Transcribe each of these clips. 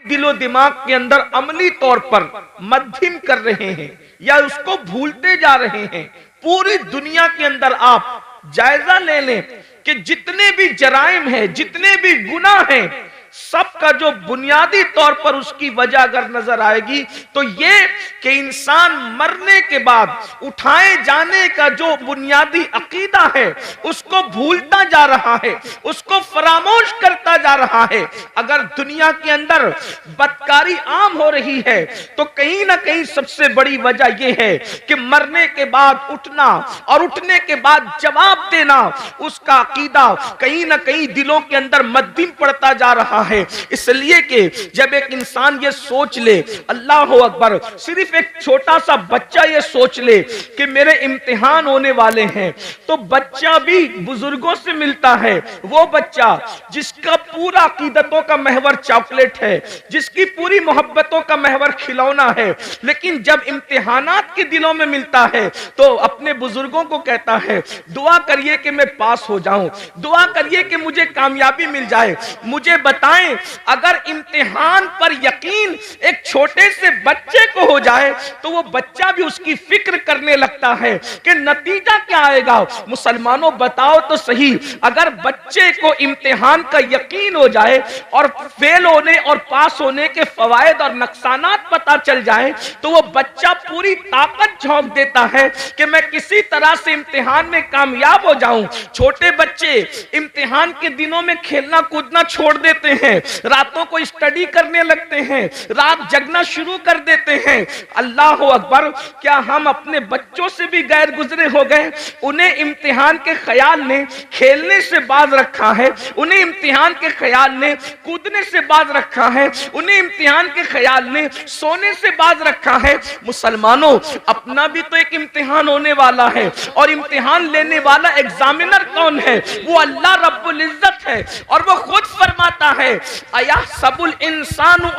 दिलो दिमाग के अंदर अमली तौर पर मध्यम कर रहे हैं या उसको भूलते जा रहे हैं। पूरी दुनिया के अंदर आप जायजा ले लें कि जितने भी जराइम हैं, जितने भी गुनाह हैं, सबका जो बुनियादी तौर पर उसकी वजह अगर नजर आएगी तो ये कि इंसान मरने के बाद उठाए जाने का जो बुनियादी अकीदा है उसको भूलता जा रहा है, उसको फरामोश करता जा रहा है। अगर दुनिया के अंदर बदकारी आम हो रही है तो कहीं ना कहीं सबसे बड़ी वजह यह है कि मरने के बाद उठना और उठने के बाद जवाब देना, उसका अकीदा कहीं ना कहीं दिलों के अंदर मध्यम पड़ता जा रहा है। इसलिए कि जब एक इंसान ये सोच ले, अल्लाह अकबर, सिर्फ एक छोटा सा बच्चा ये सोच ले कि मेरे इम्तिहान होने वाले हैं, तो बच्चा भी बुजुर्गों से मिलता है। वो बच्चा जिसका पूरा अकीदतों का महवर चॉकलेट है, जिसकी पूरी मोहब्बतों का महवर खिलौना है, लेकिन जब इम्तिहानात के दिनों में मिलता है तो अपने बुजुर्गों को कहता है दुआ करिए कि मैं पास हो जाऊं, दुआ करिए कि मुझे कामयाबी मिल जाए। मुझे बताएं, अगर इम्तिहान पर यकीन एक छोटे से बच्चे को हो जाए तो वो बच्चा भी उसकी फिक्र करने लगता है कि नतीजा क्या आएगा। मुसलमानों बताओ तो सही, अगर बच्चे को इम्तिहान का यकीन हो जाए और फेल होने और पास होने के फवायद और नुकसानात पता चल जाए तो वो बच्चा पूरी ताकत झोंक देता है कि मैं किसी तरह से इम्तिहान में कामयाब हो जाऊं। छोटे बच्चे इम्तिहान के दिनों में खेलना कूदना छोड़ देते हैं, रातों को स्टडी करने लगते हैं, रात जगना शुरू कर देते हैं। अल्लाह अकबर, क्या हम अपने बच्चों से भी गैर गुजरे हो गए? उन्हें इम्तिहान के ख्याल ने खेलने से बाज रखा है, उन्हें इम्तिहान के ख्याल ने कूदने से बाज रखा है, उन्हें इम्तिहान के ख्याल ने सोने से बाज रखा है। मुसलमानों, अपना भी तो एक इम्तिहान होने वाला है और इम्तिहान लेने वाला एग्जामिनर कौन है? वो अल्लाह रब्बुल इज्जत है और वो खुद फरमाता है अया सबुल इंसान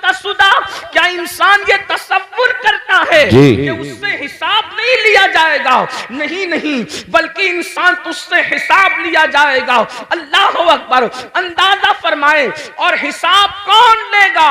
का सुदा, क्या इंसान ये तसव्वुर करता है कि उससे हिसाब नहीं लिया जाएगा? नहीं नहीं, बल्कि इंसान तुझसे हिसाब लिया जाएगा। अल्लाह अकबर, अंदाजा फरमाए, और हिसाब कौन लेगा?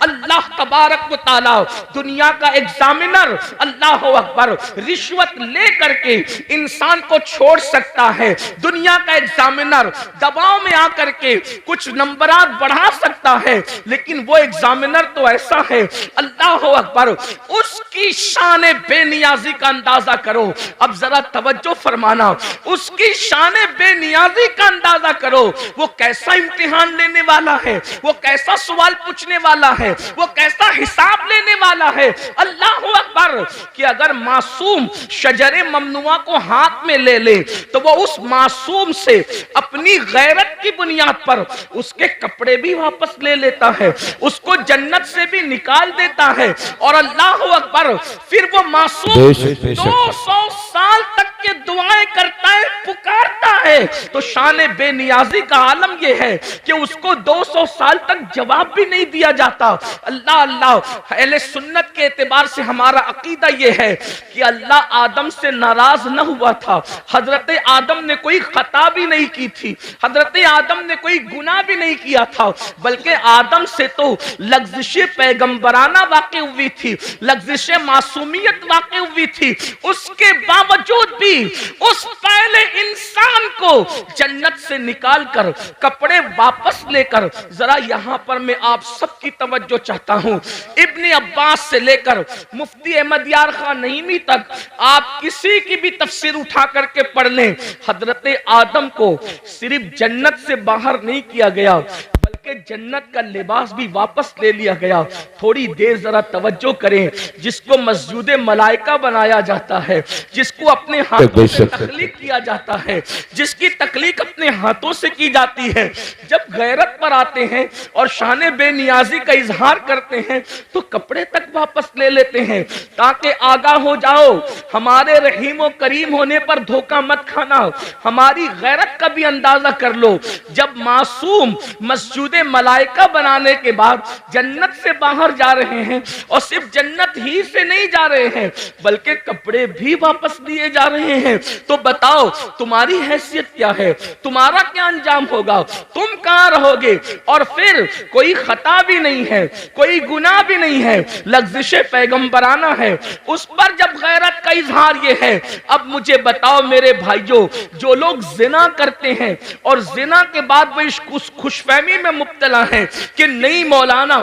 अल्लाह तबारक व तआला, दुनिया का एग्जामिनर। अल्लाह अकबर, रिश्वत ले करके इंसान को छोड़ सकता है। दुनिया का एग्जामिनर दबाव में आकर के कुछ नंबरात बढ़ा सकता है, लेकिन वो एग्जामिनर तो ऐसा है, अल्लाह अकबर, उसकी शान बेनियाजी का अंदाजा करो। अब जरा तवज्जो फरमाना, उसकी शान बेनियाजी का अंदाजा करो। वो कैसा इम्तिहान लेने वाला है, वो कैसा सवाल पूछने वाला है, वो कैसा हिसाब लेने वाला है। अल्लाह अकबर, कि अगर मासूम शजरे ममनुआ को हाथ में ले ले तो वो उस मासूम से अपनी गैरत की बुनियाद पर उसके कपड़े भी वापस ले लेता है, उसको जन्नत से भी निकाल देता है। और अल्लाह अकबर, फिर वो मासूम 200 साल तक के दुआएं करता है, पुकारता है। तो शान बेनियाजी का आलम यह है कि उसको 200 साल तक जवाब भी नहीं दिया जाता। अल्लाह अल्लाह, अहले सुन्नत के एतबार से हमारा अकीदा यह है कि अल्लाह आदम से नाराज न हुआ था। हजरत आदम ने कोई खता भी नहीं की थी, हजरत आदम ने कोई गुनाह भी नहीं किया था, बल्कि आदम से तो लग़्ज़िश पैगंबराना वाक़ई हुई थी, लग़्ज़िश मासूमियत वाक़ई हुई थी। उसके बावजूद भी उस पहले इंसान को जन्नत से निकालकर कपड़े वापस लेकर, जरा यहां पर मैं आप सबकी तवज्जो चाहता हूं, इब्ने अब्बास से लेकर मुफ्ती अहमद यार खान नईमी तक आप किसी की भी तफसीर उठा करके पढ़ लें, हजरत आदम को सिर्फ जन्नत से बाहर नहीं किया गया बल्कि जन्नत का लिबास भी वापस ले लिया गया। थोड़ी देर जरा तवज्जो करें, जिसको मस्जिद मलाइका बनाया जाता है, जिसको अपने हाथों से तख्लीक किया जाता है, जिसकी तख्लीक अपने हाथों से की जाती है, जब गैरत पर आते हैं और शान बेनियाजी का इजहार करते हैं तो कपड़े तक वापस ले लेते हैं, ताकि आगाह हो जाओ, हमारे रहीम और करीम होने पर धोखा मत खाना, हमारी गैरत का भी अंदाजा कर लो। जब मासूम मस्जिद खुद मलाइका बनाने के बाद जन्नत से बाहर जा रहे हैं, और सिर्फ जन्नत ही से नहीं जा रहे हैं बल्कि कपड़े भी वापस दिए जा रहे हैं। तो बताओ तुम्हारी हैसियत क्या है, तुम्हारा क्या अंजाम होगा, तुम कहां रहोगे? और फिर कोई खता भी नहीं है, कोई गुनाह भी नहीं है, लग़्ज़िश पैगंबराना है, उस पर जब गैरत का इजहार ये है। अब मुझे बताओ मेरे भाइयों, जो लोग जिना करते हैं और जिना के बाद वो इस खुशफहमी में मुब्तला है कि नहीं मौलाना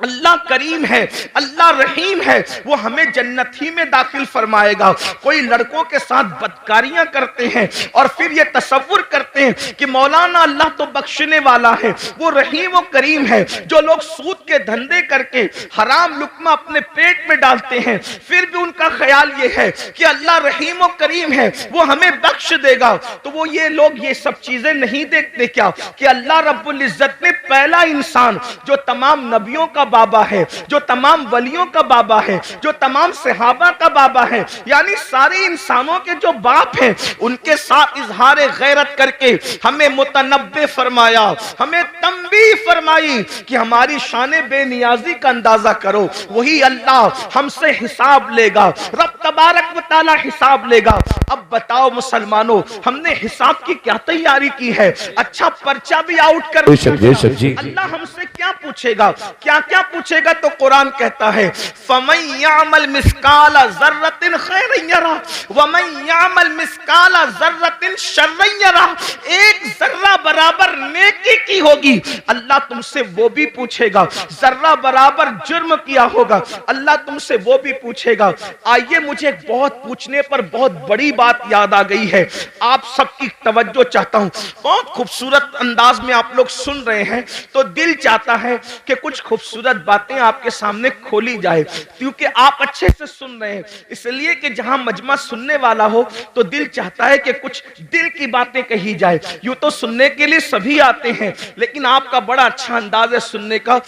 अल्लाह करीम है, अल्लाह रहीम है, वो हमें जन्नत ही में दाखिल फरमाएगा। कोई लड़कों के साथ बदकारियां करते हैं और फिर ये तसव्वुर करते हैं कि मौलाना अल्लाह तो बख्शने वाला है, वो रहीम व करीम है। जो लोग सूद के धंधे करके हराम लुक्मा अपने पेट में डालते हैं, फिर भी उनका ख्याल ये है कि अल्लाह रहीम व करीम है, वो हमें बख्श देगा। तो वो ये लोग ये सब चीजें नहीं देखते क्या कि अल्लाह रब्बुल इज्जत ने पहला इंसान जो तमाम नबियों का बाबा है, जो तमाम वलियों का बाबा है, जो तमाम सहाबा का बाबा है, यानी सारे इंसानों के जो बाप हैं, उनके साथ इजहार गैरत करके हमें मुतनब्बे फरमाया, हमें तंबीह फरमाई कि हमारी शान बेनियाजी का अंदाजा करो। वही अल्लाह हमसे हिसाब लेगा, रब तबारक व तआला हिसाब लेगा। अब बताओ मुसलमानों, हमने हिसाब की क्या तैयारी की है? अच्छा पर्चा भी आउट कर अल्लाह हमसे क्या पूछेगा, क्या क्या पूछेगा? तो कुरान कहता है फमन यामल मिस्काला ज़र्रतिन खैरन यरा वमन यामल मिस्काला ज़र्रतिन शर्रन यरा। एक जर्रा बराबर नेकी की होगी, अल्लाह तुमसे वो भी पूछेगा। जर्रा बराबर जुर्म किया होगा, अल्लाह तुमसे वो भी पूछेगा। आइए, मुझे बहुत पूछने पर बहुत बड़ी बात याद आ गई है, आप सबकी तवज्जो चाहता हूं। बहुत खूबसूरत अंदाज में आप लोग सुन रहे हैं, तो दिल चाहता है कि कुछ खूबसूरत बातें आपके सामने खोली जाए, क्योंकि आप अच्छे से सुन रहे हैं। इसलिए कि जहां मजमा सुनने वाला हो तो दिल चाहता है कि कुछ दिल की बातें कही जाए। यूं तो सुनने के लिए सभी आते हैं, लेकिन आपका बड़ा अच्छा अंदाज है सुनने का।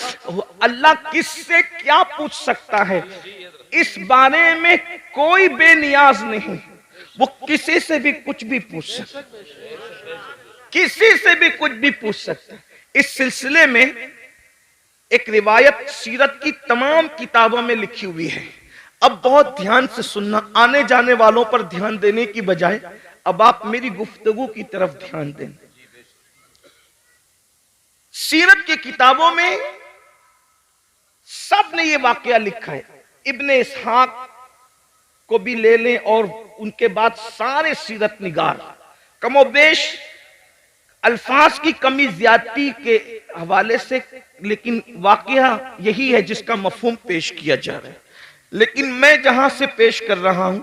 अल्लाह किससे क्या पूछ सकता है, इस बारे में कोई बेनियाज नहीं। वो किसी से भी कुछ भी पूछ सकता, किसी से भी कुछ भी पूछ सकता। इस सिलसिले में एक रिवायत सीरत की तमाम किताबों में लिखी हुई है। अब बहुत ध्यान से सुनना, आने जाने वालों पर ध्यान देने की बजाय अब आप मेरी गुफ्तगू की तरफ ध्यान दें। सीरत की किताबों में सब ने ये वाकया लिखा है। इब्ने इसहाक को भी ले लें और उनके बाद सारे सीरत निगार, कमोबेश अल्फाज की कमी ज्यादती के हवाले से, लेकिन वाकया यही है जिसका मफहूम पेश किया जा रहा है। लेकिन मैं जहां से पेश कर रहा हूं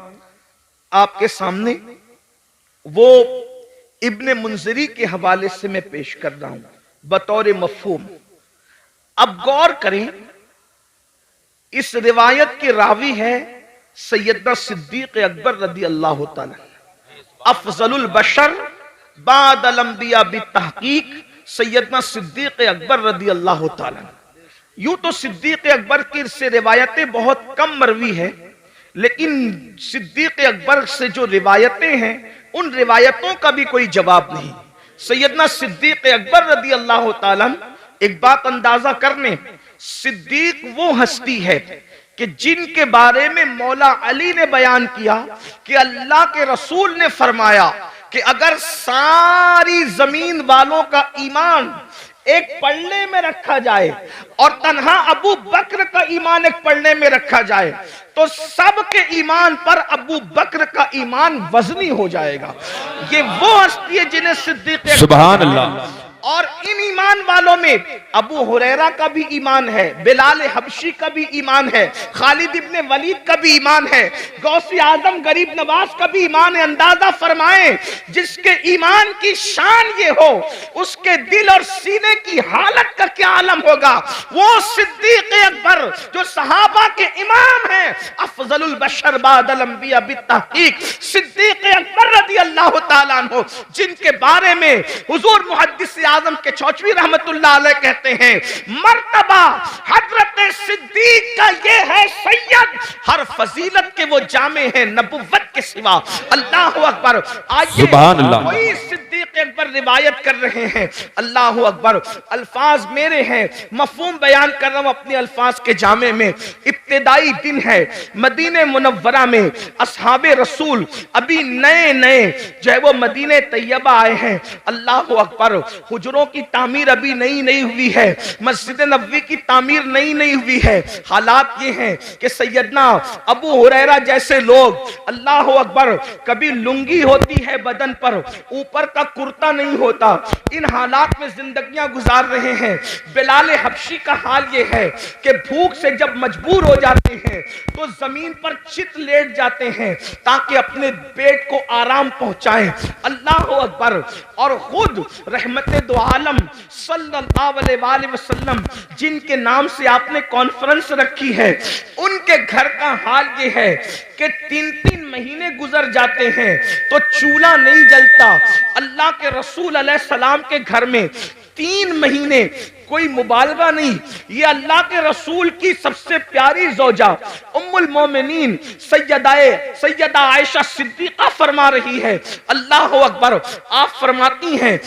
आपके सामने, वो इब्ने मुंजरी के हवाले से मैं पेश कर रहा हूं बतौर मफहूम। अब गौर करें, इस रिवायत के रावी है सैयदना सिद्दीक अकबर रदी अल्लाह तआला, अफजलुल बशर बादल अंबिया बितहकीक सैयदना सिद्दीक अकबर रदी अल्लाह तआला। यूं तो सिद्दीक अकबर की से रिवायतें बहुत कम मरवी है, लेकिन सिद्दीक अकबर से जो रिवायतें हैं उन रिवायतों का भी कोई जवाब नहीं। सैयदना सिद्दीक अकबर रदी अल्लाह तआला, एक बात अंदाजा करने, सिद्दीक वो हस्ती है कि जिनके बारे में मौला अली ने बयान किया कि अल्लाह के रसूल ने फरमाया कि अगर सारी जमीन वालों का ईमान एक पल्ले में रखा जाए और तन्हा अबू बकर का ईमान एक पल्ले में रखा जाए, तो सबके ईमान पर अबू बकर का ईमान वजनी हो जाएगा। ये वो हस्ती है जिन्हें सिद्दीक सुभान अल्लाह। और इन ईमान वालों में अबू हुरैरा का भी ईमान है, बिलाल हबशी का भी ईमान है, खालिद इब्ने वलीद का भी ईमान है, गौसे आजम गरीब नवाज का भी ईमान है। अंदाजा फरमाएं, जिसके ईमान की शान ये हो, उसके दिल और सीने की हालत का क्या आलम होगा। वो सिद्दीक अकबर जो सहाबा के इमाम हैं, अफजलुल बशर बादल अंबिया बितहकीक सिद्दीक अकबर रज़ी अल्लाह तआला अन्हु, जिनके बारे में हुजूर मुहद्दिस आजम के चौचवी रहमतुल्लाह अलैह कहते हैं, मर्तबा हजरत सिद्दीक का ये है सैयद, हर फजीलत के वो जामे हैं नबुव्वत के सिवा। अल्लाह अकबर। आइए, कोई सिद्दीक अकबर रिवायत कर रहे हैं। अल्लाह अकबर, अल्फाज मेरे हैं, मफहूम बयान कर रहा हूं अपने अल्फाज के जामे में। इब्तिदाई दिन है, मदीने मुनव्वरा में असहाबे रसूल अभी नए नए जो है वो मदीने तैयबा आए हैं। अल्लाह अकबर, हुजरों की तामीर अभी नई नई हुई है, मस्जिद नबवी की तामीर नई नई हुई है। हालात ये हैं कि सैयदना अबू हुरैरा जैसे लोग, अल्लाह अकबर, कभी लुंगी होती है बदन पर, ऊपर का कुर्ता नहीं होता, इन हालात में जिंदगियां गुजार रहे हैं। बिलाल हबशी का हाल ये है कि भूख से जब मजबूर हो जाते हैं तो जमीन पर चित लेट जाते हैं ताकि अपने पेट को आराम पहुंचाएं। अल्लाह अकबर। और खुद रहमते दो आलम सल्लल्लाहु अलैहि वसल्लम जिनके नाम से आपने कॉन्फ्रेंस रखी है, उनके घर का हाल ये है कि 3-3 महीने गुजर जाते हैं तो चूल्हा नहीं जलता। अल्लाह के रसूल अलैहि सलाम के घर में 3 महीने, कोई मुबालगा नहीं, ये अल्लाह के रसूल की सबसे प्यारी ज़ौजा उम्मुल मोमिनीन सैयदा आयशा सिद्दीक़ा फरमा रही है। अल्लाह अकबर। आप फरमाती हैं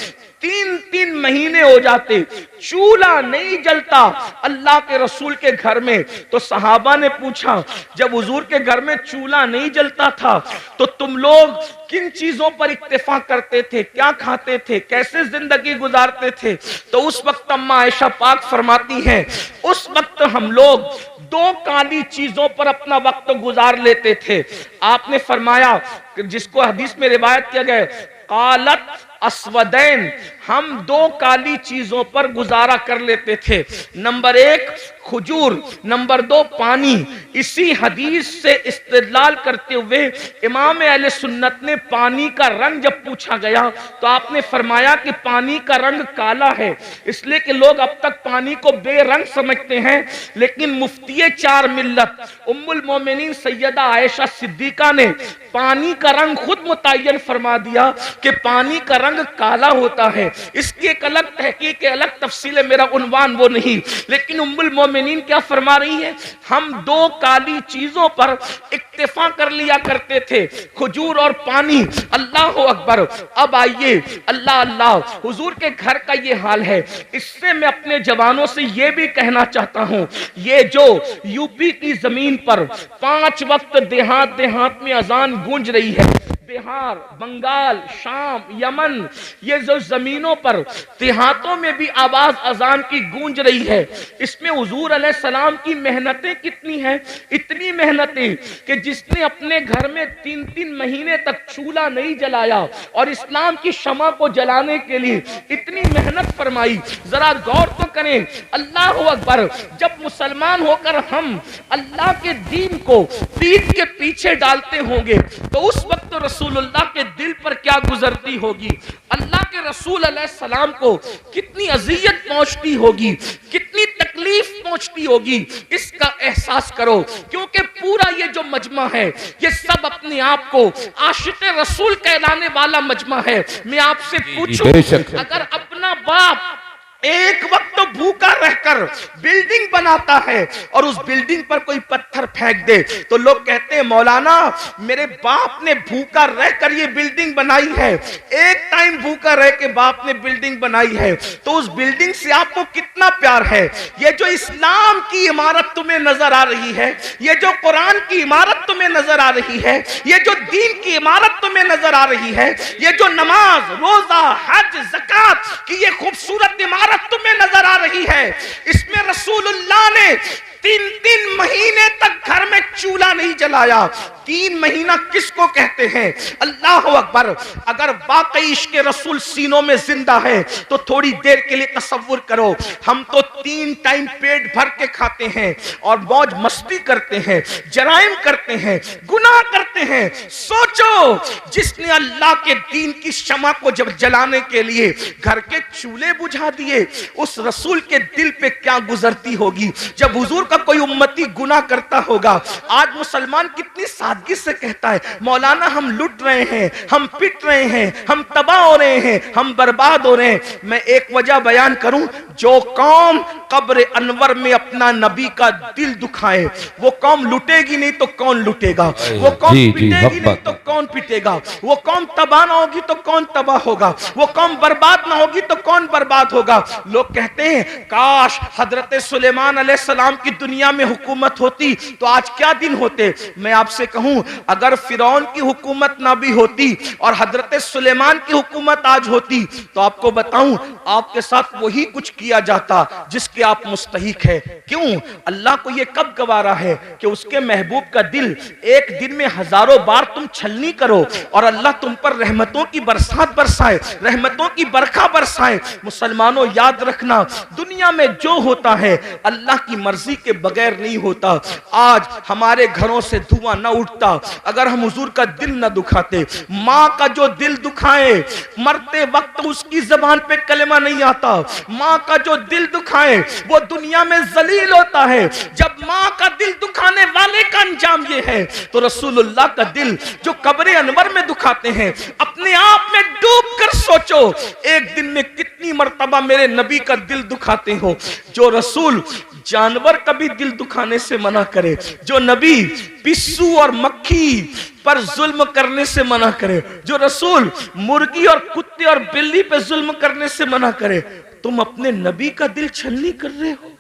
3-3 महीने हो जाते, चूल्हा नहीं जलता अल्लाह के रसूल के घर में। तो सहाबा ने पूछा, जब हुजूर के घर में चूल्हा नहीं जलता था तो तुम लोग किन चीजों पर इत्तेफा करते थे, क्या खाते थे, कैसे जिंदगी गुजारते थे? तो उस वक्त अम्मा आयशा पाक फरमाती हैं, उस वक्त हम लोग 2 काली चीजों पर अपना वक्त गुजार लेते थे। आपने फरमाया, जिसको हदीस में रिवायत किया गया, कालत अस्वदैन, हम 2 काली चीजों पर गुजारा कर लेते थे। नंबर 1 खजूर, नंबर 2 पानी। इसी हदीस से इस्तेदलाल करते हुए इमाम अहले सुन्नत ने पानी का रंग जब पूछा गया तो आपने फरमाया कि पानी का रंग काला है, इसलिए कि लोग अब तक पानी को बेरंग समझते हैं। लेकिन मुफ्ती 4 मिल्लत उम्मुल मोमिनीन सैयदा आयशा सिद्दीका ने पानी का रंग खुद मुतय्यन फरमा दिया कि पानी का रंग काला होता है। इसकी एक अलग तहकीक, अलग तफसील है, मेरा उन्वान वो नहीं। लेकिन उम्मुल मोमिनीन क्या फरमा रही है, हम 2 काली चीजों पर इक्तिफा कर लिया करते थे, खजूर और पानी। अल्लाह अकबर। अब आइए, अल्लाह अल्लाह, हुजूर के घर का ये हाल है। इससे मैं अपने जवानों से ये भी कहना चाहता हूं, ये जो यूपी की जमीन पर 5 वक्त देहात देहात में अजान गूंज रही है, बिहार, बंगाल, शाम, यमन, ये जो जमीनों पर देहातों में भी आवाज अजान की गूंज रही है, इसमें हुजूर अलैहि सलाम की मेहनतें कितनी हैं। इतनी मेहनतें कि जिसने अपने घर में 3-3 महीने तक चूल्हा नहीं जलाया और इस्लाम की शमा को जलाने के लिए इतनी मेहनत फरमाई, जरा गौर तो करें। अल्लाह अकबर। जब मुसलमान होकर हम अल्लाह के दीन को पीठ के पीछे डालते होंगे तो उस वक्त रसूलुल्लाह के दिल पर क्या गुजरती होगी, अल्लाह के रसूल अलैहिस्सलाम को कितनी अजियत पहुंचती होगी, कितनी तकलीफ पहुंचती होगी, इसका एहसास करो। क्योंकि पूरा ये जो मजमा है, ये सब अपने आप को आशिक़ रसूल कहलाने वाला मजमा है। मैं आपसे पूछूं, अगर अपना बाप एक वक्त तो भूखा रहकर बिल्डिंग बनाता है और उस बिल्डिंग पर कोई पत्थर फेंक दे तो लोग कहते हैं, मौलाना मेरे बाप ने भूखा रहकर ये बिल्डिंग बनाई है। एक टाइम भूखा रह के बाप ने बिल्डिंग बनाई है तो उस बिल्डिंग से आपको कितना प्यार है। ये जो इस्लाम की इमारत तुम्हें नजर आ रही है, ये जो कुरान की इमारत तुम्हें नजर आ रही है, ये जो दीन की इमारत तुम्हें नजर आ रही है, ये जो नमाज, रोजा, हज, ज़कात की ये खूबसूरत इमारत तुम्हें नजर आ रही है, इसमें रसूलुल्लाह ने 3-3 महीने तक घर में चूल्हा नहीं जलाया। 3 महीना किसको कहते हैं? अल्लाह अकबर। अगर वाकई इश्क़ रसूल सीनों में जिंदा है तो थोड़ी देर के लिए तसव्वुर करो, हम तो 3 टाइम पेट भर के खाते हैं और मौज मस्ती करते हैं, जराइम करते हैं, गुनाह करते हैं। सोचो, जिसने अल्लाह के दीन की शमा को जब जलाने के लिए घर के चूल्हे बुझा दिए, उस रसूल के दिल पे क्या गुजरती होगी जब हुजूर का कोई उम्मती गुनाह करता होगा। आज मुसलमान कितनी सादगी से कहता है, मौलाना हम लुट रहे हैं, हम पिट रहे हैं, हम तबाह हो रहे हैं, हम बर्बाद हो रहे हैं। मैं एक वजह बयान करूं, जो कौम कब्र अनवर में अपना नबी का दिल दुखाए वो कौम लुटेगी नहीं तो कौन लुटेगा, वो कौम पिटेगी नहीं तो कौन पिटेगा, वो कौम तबाह ना होगी तो कौन तबाह होगा, वो कौम बर्बाद ना होगी तो कौन बर्बाद होगा। लोग कहते हैं काश हजरत सुलेमान अलैहिस्सलाम की दुनिया में हुकूमत होती तो आज क्या दिन होते। मैं आपसे कहूं, अगर फिरौन की हुकूमत ना भी होती और हजरत सुलेमान की हुकूमत आज होती तो आपको बताऊं आपके साथ वही कुछ किया जाता जिसके आप मुस्तहिक है। क्यों? अल्लाह को यह कब गवारा है कि उसके महबूब का दिल एक दिन में हजारों बार तुम छलनी करो और अल्लाह तुम पर रहमतों की बरसात बरसाए, रहमतों की बरखा बरसाए। मुसलमानों याद रखना, दुनिया में जो होता है अल्लाह की मर्जी के बगैर नहीं होता। आज हमारे घरों से धुआं न उठता अगर हम हुजूर का दिल न दुखाते। माँ का जो दिल दुखाए मरते वक्त उसकी जबान पे कलमा नहीं आता, माँ का जो दिल दुखाए वो दुनिया में जलील होता है। जब माँ का दिल दुखाने वाले का अंजाम ये है तो रसूलुल्लाह का दिल जो कब्र अनवर में दुखाते हैं, अपने आप में डूब कर सोचो एक दिन में कितनी मर्तबा मेरे नबी का दिल दुखाते हो। जो रसूल जानवर का भी दिल दुखाने से मना करे, जो नबी पिस्सू और मक्खी पर जुल्म करने से मना करे, जो रसूल मुर्गी और कुत्ते और बिल्ली पे जुल्म करने से मना करे, तुम अपने नबी का दिल छलनी कर रहे हो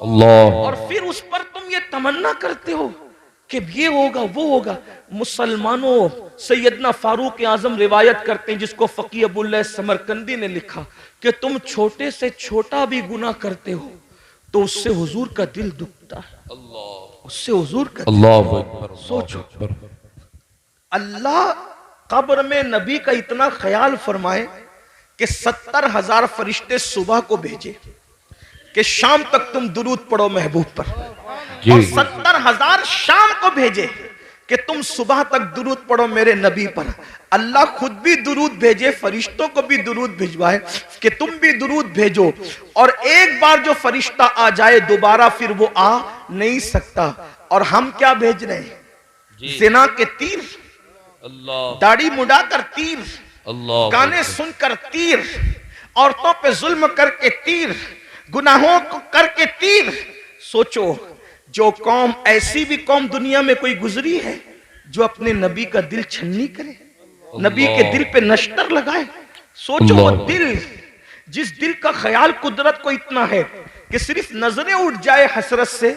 अल्लाह, और फिर उस पर तुम ये तमन्ना करते हो कि ये होगा वो होगा। मुसलमानों, सैयदना फारूक आजम रिवायत करते हैं, जिसको फकीह अबुल्लाह समरकंदी ने लिखा कि तुम छोटे से छोटा भी गुनाह करते हो तो उससे हुजूर का दिल दुखता है, उससे हुजूर का अल्लाह। सोचो, अल्लाह कब्र में नबी का इतना ख्याल फरमाए कि 70,000 फरिश्ते सुबह को भेजे कि शाम तक तुम दुरूद पढ़ो महबूब पर, और 70,000 शाम को भेजे कि तुम सुबह तक दुरूद पढ़ो मेरे नबी पर। अल्लाह खुद भी दुरूद भेजे, फरिश्तों को भी दुरूद भिजवाए कि तुम भी दुरूद भेजो, और एक बार जो फरिश्ता आ जाए दोबारा फिर वो आ नहीं सकता। और हम क्या भेज रहे हैं? जिना के तीर, दाढ़ी मुड़ाकर तीर, गाने सुनकर तीर, औरतों पे जुल्म करके तीर, गुनाहों को करके तीर। सोचो, जो कौम, ऐसी भी कौम दुनिया में कोई गुजरी है जो अपने नबी का दिल छन्नी करे, नबी के दिल पे नश्तर लगाए? सोचो, वो दिल, जिस दिल का ख्याल कुदरत को इतना है कि सिर्फ नजरें उठ जाए हसरत से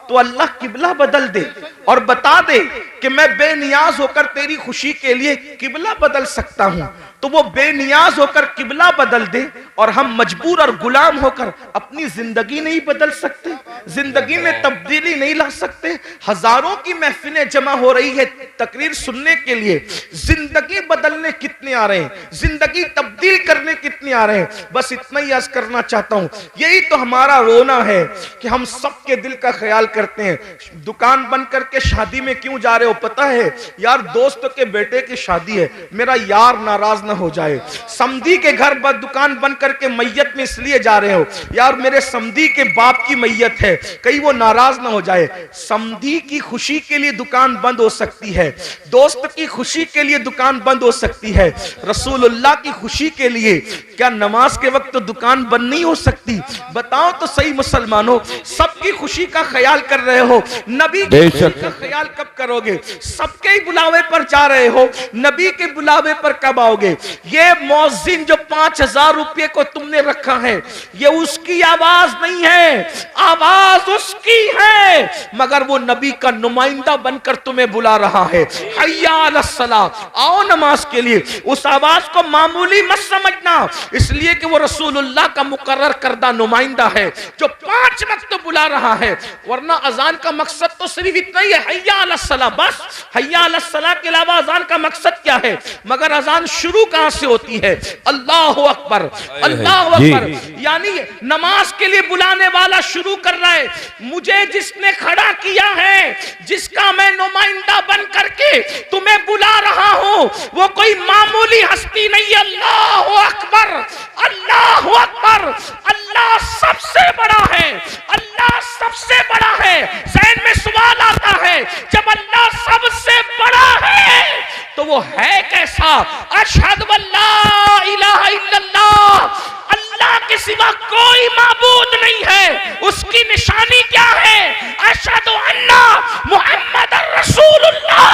तो अल्लाह किबला बदल दे और बता दे कि मैं बेनियाज होकर तेरी खुशी के लिए किबला बदल सकता हूं, तो वो बेनियाज होकर किबला बदल दे और हम मजबूर और गुलाम होकर अपनी जिंदगी नहीं बदल सकते, जिंदगी में तब्दीली नहीं ला सकते। हजारों की महफिलें जमा हो रही है तकरीर सुनने के लिए, जिंदगी बदलने कितने आ रहे हैं, जिंदगी तब्दील करने कितने आ रहे हैं। बस इतना ही अर्ज करना चाहता हूं, यही तो हमारा रोना है कि हम सबके दिल का ख्याल करते हैं। दुकान बंद करके शादी में क्यों जा रहे हो? पता है यार, दोस्त के बेटे की शादी है, मेरा यार नाराज ना हो जाए। समधी के घर दुकान बंद करके मैयत में इसलिए जा रहे हो यार, मेरे समधी के बाप की मैयत है, कहीं वो नाराज ना हो जाए। समधी की खुशी के लिए दुकान बंद हो सकती है, दोस्त की खुशी के लिए दुकान बंद हो सकती है, रसूलुल्लाह की खुशी के लिए क्या नमाज के वक्त तो दुकान बंद नहीं हो सकती? बताओ तो सही मुसलमानों, सबकी खुशी का ख्याल कर रहे हो, नबी की खुशी का ख्याल कब करोगे? सबके ही बुलावे पर जा रहे हो, नबी के बुलावे पर कब आओगे? ये मौजिन जो 5,000 रुपये को तुमने रखा है, ये उसकी आवाज नहीं है, आवाज उसकी है, मगर वो नबी का नुमाइंदा बनकर तुम्हें बुला रहा है। हय्या अलस्सलाह, आओ नमाज के लिए। उस आवाज को मामूली मत समझना, इसलिए कि वो रसूलुल्लाह का मुकर्रर करदा नुमाइंदा है जो 5 वक्त बुला रहा है। वरना अजान का मकसद तो सिर्फ इतना ही है, हय्या अलस्सलाह, बस हय्या अलस्सलाह के अलावा अजान का मकसद क्या है? मगर अजान शुरू कहां से होती है? अल्लाहु अकबर, अल्लाहु अकबर, यानी नमाज के लिए बुलाने वाला शुरू कर रहा है। मुझे जिसने खड़ा किया है, जिसका मैं नुमाइंदा बन करके तुम्हें बुला रहा हूं, वो कोई मामूली हस्ती नहीं है। अल्लाहु अकबर, अल्लाहु अकबर, अल्लाह सबसे बड़ा है, अल्लाह सबसे बड़ा है। ज़हन में सवाल आता है, जब अल्लाह सबसे वो है कैसा। अशहदु अल्ला इलाहा इल्लल्लाह, अल्लाह के सिवा कोई माबूद नहीं है, उसकी निशानी क्या है। अशहदु अन्ना मुहम्मद रसूलुल्लाह,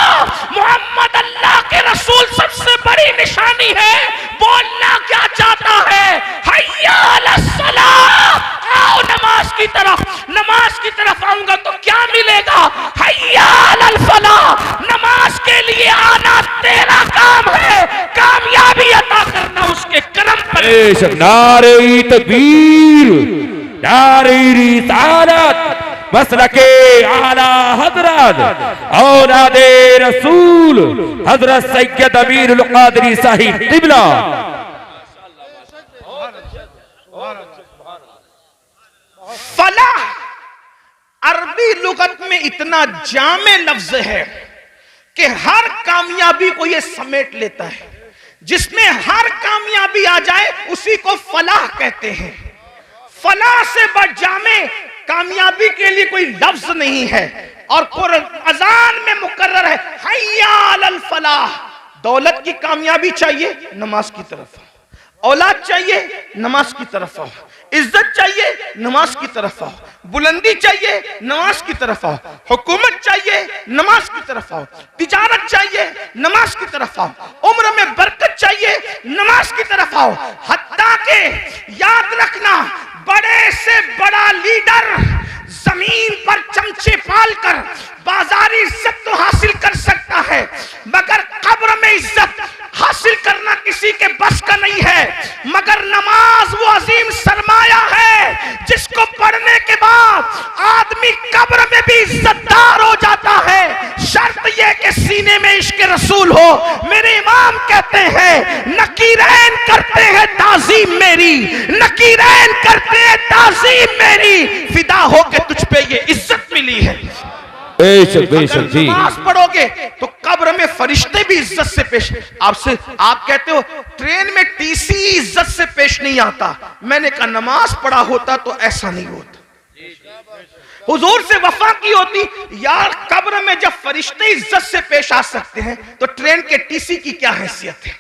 मोहम्मद अल्लाह के रसूल सबसे बड़ी निशानी है। बोलना क्या चाहता है, हय्या अलस सलाह, आओ नमाज की तरफ। नमाज की तरफ आऊंगा तो क्या मिलेगा, हय्या अलल फलाह, नमाज के लिए आना तेरा काम है, कामयाबी अता करना उसके करम पर। नारे तकबीर, नारे रिसालत, मसलके आला हजरत औलादे रसूल हजरत सैयद अमीरुल कादरी साहिब क़िबला। फलाह अरबी लुगत में इतना जामे लफ्ज है कि हर कामयाबी को यह समेट लेता है। जिसमें हर कामयाबी आ जाए उसी को फलाह कहते हैं। फलाह से बढ़ जामे कामयाबी के लिए कोई लफ्ज नहीं है। और अजान में मुकर्रर है, हय्या अलल फलाह। दौलत की कामयाबी चाहिए, नमाज की तरफ आओ। औलाद चाहिए, नमाज की तरफ आओ। इज्जत चाहिए, नमाज की तरफ आओ। बुलंदी चाहिए, नमाज की तरफ आओ। हुकूमत चाहिए, नमाज की तरफ आओ। तिजारत चाहिए, नमाज की तरफ आओ। उम्र में बरकत चाहिए, नमाज की तरफ आओ। हत्ता के याद रखना, बड़े से बड़ा लीडर जमीन पर चमचे पालकर बाजारी इज्जत तो हासिल कर सकता है, मगर कब्र में इज्जत हासिल करना किसी के बस का नहीं है। मगर नमाज वो अजीम सरमाया है जिसको पढ़ने के बाद आदमी कब्र में भी इज्जतदार हो जाता है। शर्त यह कि सीने में इश्क रसूल हो। मेरे इमाम कहते हैं, नकीरैन करते हैं ताजीम मेरी, नकीरैन करते हैं ताजीम मेरी, फिदा हो के तुझ पे ये इज्जत मिली है। बेशक जी। नमाज पढ़ोगे तो कब्र में फरिश्ते भी इज्जत से पेश। आपसे आप कहते हो ट्रेन में टीसी इज्जत से पेश नहीं आता। मैंने कहा नमाज पढ़ा होता तो ऐसा नहीं होता। हुजूर से वफा की होती यार। कब्र में जब फरिश्ते इज्जत से पेश आ सकते हैं तो ट्रेन के टीसी की क्या हैसियत है।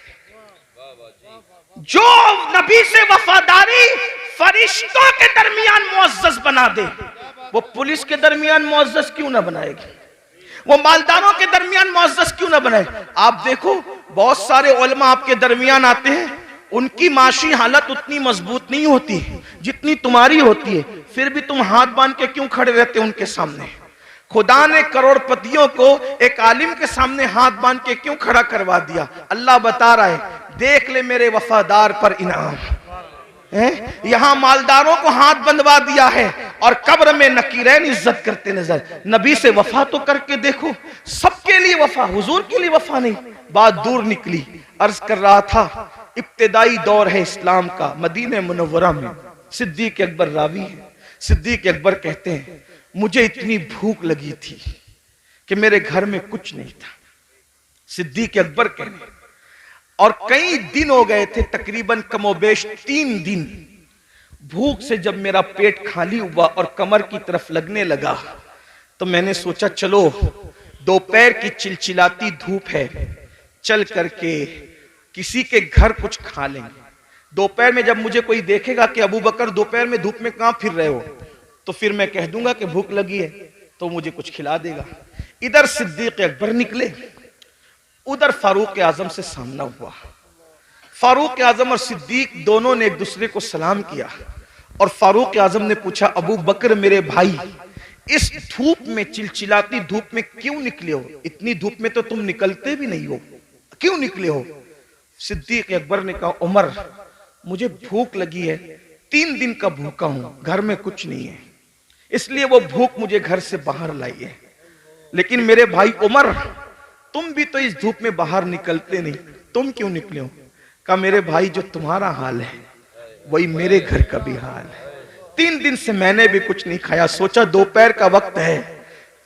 जो नबी से वफादारी फरिश्तों के दरमियान मुअज़्ज़ज़ बना दे, वो पुलिस के दरमियान मुअज़्ज़ज़ क्यों ना बनाएगी, वो मालदारों के दरमियान मुअज़्ज़ज़ क्यों ना बनाए। आप देखो बहुत सारे उलमा आपके दरमियान आते हैं, उनकी माशी हालत उतनी मजबूत नहीं होती जितनी तुम्हारी होती है, फिर भी तुम हाथ बांध के क्यों खड़े रहते हो उनके सामने। खुदा ने करोड़पतियों को एक आलिम के सामने हाथ बांध के क्यों खड़ा करवा दिया। अल्लाह बता रहा है, देख ले मेरे वफादार पर इनाम है। यहां मालदारों को हाथ बंधवा दिया है और कब्र में नकीरैन इज्जत करते नजर। नबी से वफा तो करके देखो, सबके लिए वफा, हुजूर के लिए वफा नहीं। बात दूर निकली। अर्ज कर रहा था, इब्तिदाई दौर है इस्लाम का, मदीने मुनव्वरा में सिद्दीक अकबर रावी है। सिद्दीक अकबर कहते हैं, मुझे इतनी भूख लगी थी कि मेरे घर में कुछ नहीं था। सिद्दीक अकबर कहने, और कई दिन हो गए थे, तकरीबन कमोबेश 3 दिन। भूख से जब मेरा पेट खाली हुआ और कमर की तरफ लगने लगा तो मैंने सोचा चलो दोपहर की चिलचिलाती धूप है, चल करके किसी के घर कुछ खा लेंगे। दोपहर में जब मुझे कोई देखेगा कि अबू बकर दोपहर में धूप में कहां फिर रहे हो, तो फिर मैं कह दूंगा कि भूख लगी है तो मुझे कुछ खिला देगा। इधर सिद्दीक अकबर निकले, उधर फारूक आजम से सामना हुआ। फारूक आजम और सिद्दीक दोनों ने एक दूसरे को सलाम किया और फारूक आजम ने पूछा, अबू बकर मेरे भाई, इस धूप में, चिलचिलाती धूप में क्यों निकले हो? इतनी धूप में तो तुम निकलते भी नहीं हो, क्यों निकले हो? सिद्दीक अकबर ने कहा, उमर मुझे भूख लगी है, 3 दिन का भूखा हूं, घर में कुछ नहीं है, इसलिए वो भूख मुझे घर से बाहर लाई है। लेकिन मेरे भाई उमर, तुम भी तो इस धूप में बाहर निकलते नहीं, तुम क्यों निकले हो? कहा, मेरे भाई जो तुम्हारा हाल है वही मेरे घर का भी हाल है। 3 दिन से मैंने भी कुछ नहीं खाया, सोचा दोपहर का वक्त है,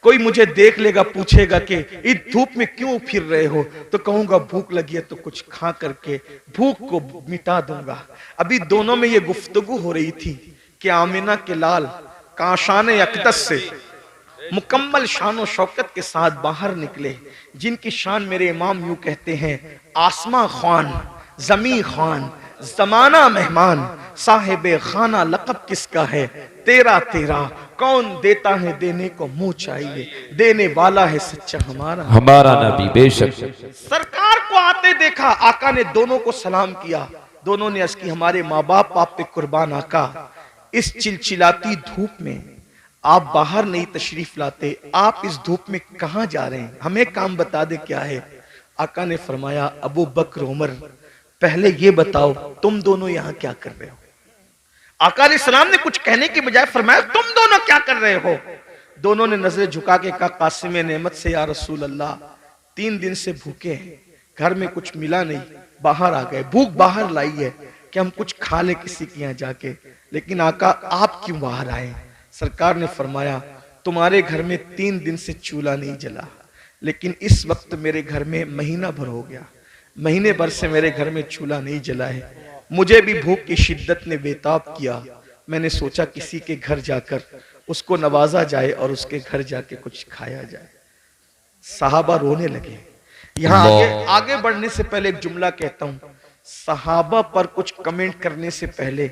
कोई मुझे देख लेगा, पूछेगा कि इस धूप में क्यों फिर रहे हो, तो कहूंगा भूख लगी है तो कुछ खा करके भूख को मिटा दूंगा। अभी दोनों में ये गुफ्तगू हो रही थी कि आमिना के लाल काशान अक़दस से मुकम्मल शान और शौकत के साथ बाहर निकले, जिनकी शान मेरे इमाम यूं कहते हैं, आसमां खान, जमी खान, जमाना मेहमान, साहिबे खाना लक़ब किसका है, तेरा तेरा कौन देता है देने को मुंह चाहिए, देने वाला है सच्चा हमारा हमारा नबी। बेशक सरकार को आते देखा, आका ने दोनों को सलाम किया। दोनों ने अर्ज की, हमारे माँ बाप आप पे कुर्बान आका, इस चिलचिलाती धूप में आप बाहर नहीं तशरीफ लाते, आप इस धूप में कहां जा रहे हैं, हमें काम बता दे क्या है। आका ने फरमाया, अबू बकर उमर पहले ये बताओ तुम दोनों यहां क्या कर रहे हो। आका अलैहिस्सलाम ने कुछ कहने की बजाय फरमाया, तुम दोनों क्या कर रहे हो। दोनों ने नजरें झुका के कहा, कासिम नेमत से या रसूल अल्लाह, 3 दिन से भूखे हैं, घर में कुछ मिला नहीं, बाहर आ गए, भूख बाहर लाई है कि हम कुछ खा ले किसी के यहाँ जाके, लेकिन आका आप क्यों बाहर आए। सरकार ने फरमाया, तुम्हारे घर में 3 दिन से चूल्हा नहीं जला, लेकिन इस वक्त मेरे घर में महीना भर हो गया, महीने भर से मेरे घर में चूल्हा नहीं जला है। मुझे भी भूख की शिद्दत ने बेताब किया, मैंने सोचा किसी के घर जाकर उसको नवाजा जाए और उसके घर जाके कुछ खाया जाए। सहाबा रोने लगे। यहाँ आगे बढ़ने से पहले एक जुमला कहता हूं, सहाबा पर कुछ कमेंट करने से पहले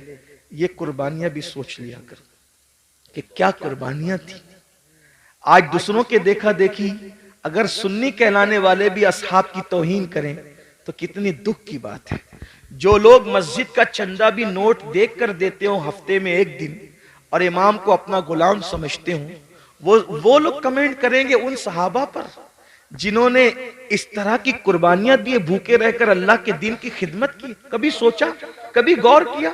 ये कुर्बानियां भी सोच लिया कर कि क्या कुर्बानियां थी। आज दूसरों के देखा देखी अगर सुन्नी कहलाने वाले भी असहाब की तौहीन करें तो कितनी दुख की बात है। जो लोग मस्जिद का चंदा भी नोट देख कर देते हो हफ्ते में 1 दिन और इमाम को अपना गुलाम समझते हो, वो लोग कमेंट करेंगे उन सहाबा पर जिन्होंने इस तरह की कुर्बानियां दी, भूखे रहकर अल्लाह के दीन की खिदमत की। कभी सोचा, कभी गौर किया।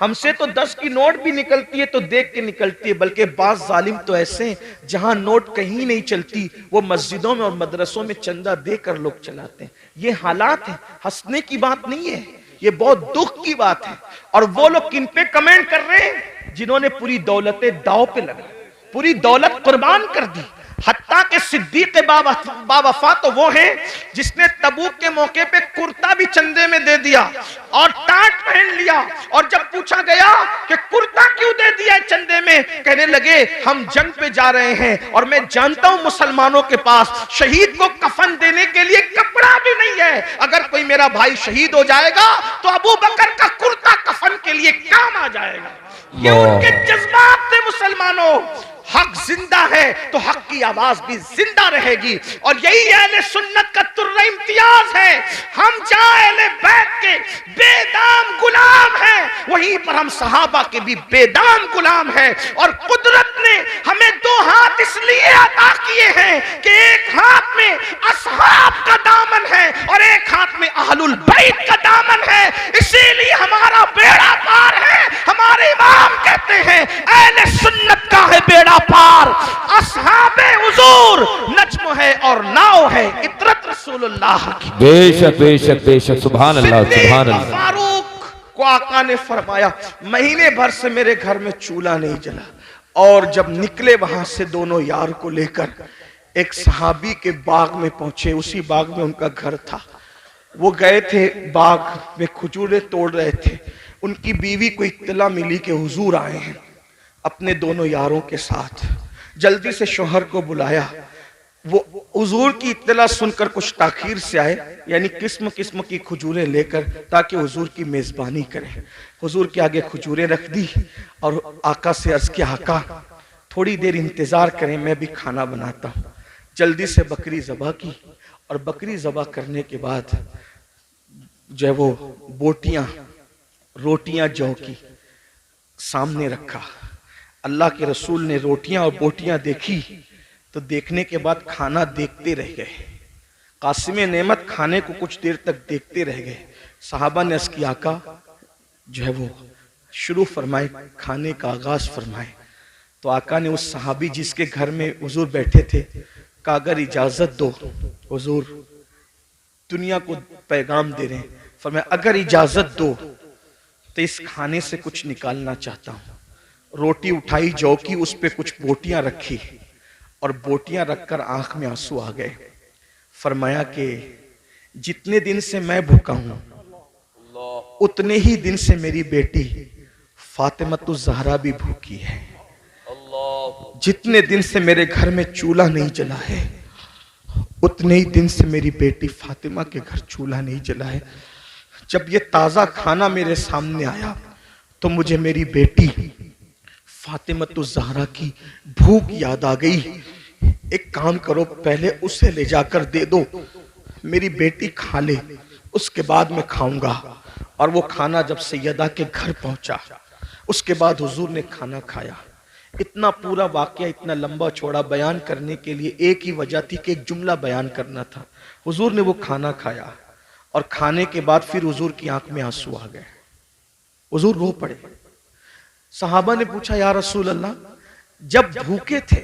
हमसे तो 10 की नोट भी निकलती है तो देख के निकलती है, बल्कि बाज जालिम तो ऐसे हैं जहां नोट कहीं नहीं चलती, वो मस्जिदों में और मदरसों में चंदा देकर लोग चलाते हैं। ये हालात है, हंसने की बात नहीं है, ये बहुत दुख की बात है। और वो लोग किन पे कमेंट कर रहे हैं, जिन्होंने पूरी दौलतें दाव पे लगा, पूरी दौलत कुर्बान कर दी। हत्ता के सिद्दीक बावफा तो वो है जिसने तबूक के मौके पे कुर्ता भी चंदे में दे दिया और टाट पहन लिया, और जब पूछा गया कि कुर्ता क्यों दे दिया चंदे में, कहने लगे हम जंग पे जा रहे हैं और मैं जानता हूं मुसलमानों के पास शहीद को कफन देने के लिए कपड़ा भी नहीं है, अगर कोई मेरा भाई शहीद हो जाएगा तो अबू बकर का कुर्ता कफन के लिए काम आ जाएगा। ये उनके जज्बात थे मुसलमानों। हक जिंदा है तो हक की आवाज भी जिंदा रहेगी, और यही अहले सुन्नत का तुर्रा इम्तियाज है। हम जहां अहले बैत के बेदाम गुलाम हैं, वहीं पर हम सहाबा के भी बेदाम गुलाम हैं। और कुदरत ने हमें 2 हाथ इसलिए अता किए हैं कि एक हाथ में असहाब का दामन है और एक हाथ में अहलुल बैत का दामन है, इसीलिए हमारा बेड़ा पार है। हमारे इमाम कहते हैं अहले सुन्नत का है बेड़ा पार, असहाबे हुजूर नज्म है और नाव है इतरत रसूलुल्लाह की। बेशक बेशक बेशक, सुभान अल्लाह सुभान अल्लाह। फारूक को आका ने फरमाया, महीने भर से मेरे घर में चूल्हा नहीं जला। और जब निकले वहां से दोनों यार को लेकर एक सहाबी के बाग में पहुंचे, उसी बाग में उनका घर था। वो गए थे बाग में, खजूरें तोड़ रहे थे। उनकी बीवी को इत्तला मिली कि हुजूर आए हैं, अपने दोनों यारों के साथ। जल्दी से शौहर को बुलाया। वो हुजूर की इत्तला सुनकर कुछ ताखीर से आए, यानी किस्म किस्म की खजूरें लेकर, ताकि हुजूर की मेजबानी करें। हुजूर के आगे खजूरें रख दी और आका से अर्ज किया, आका थोड़ी देर इंतजार करें, मैं भी खाना बनाता हूँ। जल्दी से बकरी ज़बह की, और बकरी ज़बह करने के बाद जो है वो बोटियां रोटियां जौ की सामने रखा। अल्लाह के रसूल ने रोटियां और बोटियां देखी तो देखने के बाद खाना देखते रह गए। कासिम नेमत खाने को कुछ देर तक देखते रह गए। सहाबा ने अर्ज़ किया, आका जो है वो शुरू फरमाए, खाने का आगाज फरमाए। तो आका ने उस सहाबी जिसके घर में हुजूर बैठे थे कहा, अगर इजाजत दो, हुजूर दुनिया को पैगाम दे रहे हैं। फरमाया, अगर इजाजत दो तो इस खाने से कुछ निकालना चाहता हूं। रोटी उठाई जौ की, उस पे कुछ बोटियां रखी और बोटियां रखकर आंख में आंसू आ गए। फरमाया कि जितने दिन से मैं भूखा हूं उतने ही दिन से मेरी बेटी फातिमा ज़हरा भी भूखी है। जितने दिन से मेरे घर में चूल्हा नहीं जला है, उतने ही दिन से मेरी बेटी फातिमा के घर चूल्हा नहीं जला है। जब ये ताजा खाना मेरे सामने आया तो मुझे मेरी बेटी फातिमतुज़ ज़हरा की भूख याद आ गई। एक काम करो, पहले उसे ले जाकर दे दो, मेरी बेटी खा ले, उसके बाद मैं खाऊंगा। और वो खाना जब सैयदा के घर पहुंचा, उसके बाद हुजूर ने खाना खाया। इतना पूरा वाकया इतना लंबा चौड़ा बयान करने के लिए एक ही वजह थी कि एक जुमला बयान करना था। हुजूर ने वो खाना खाया और खाने के बाद फिर हुजूर की आंख में आंसू आ गए, हुजूर रो पड़े। सहाबा ने पूछा, या रसूल अल्लाह, जब भूखे थे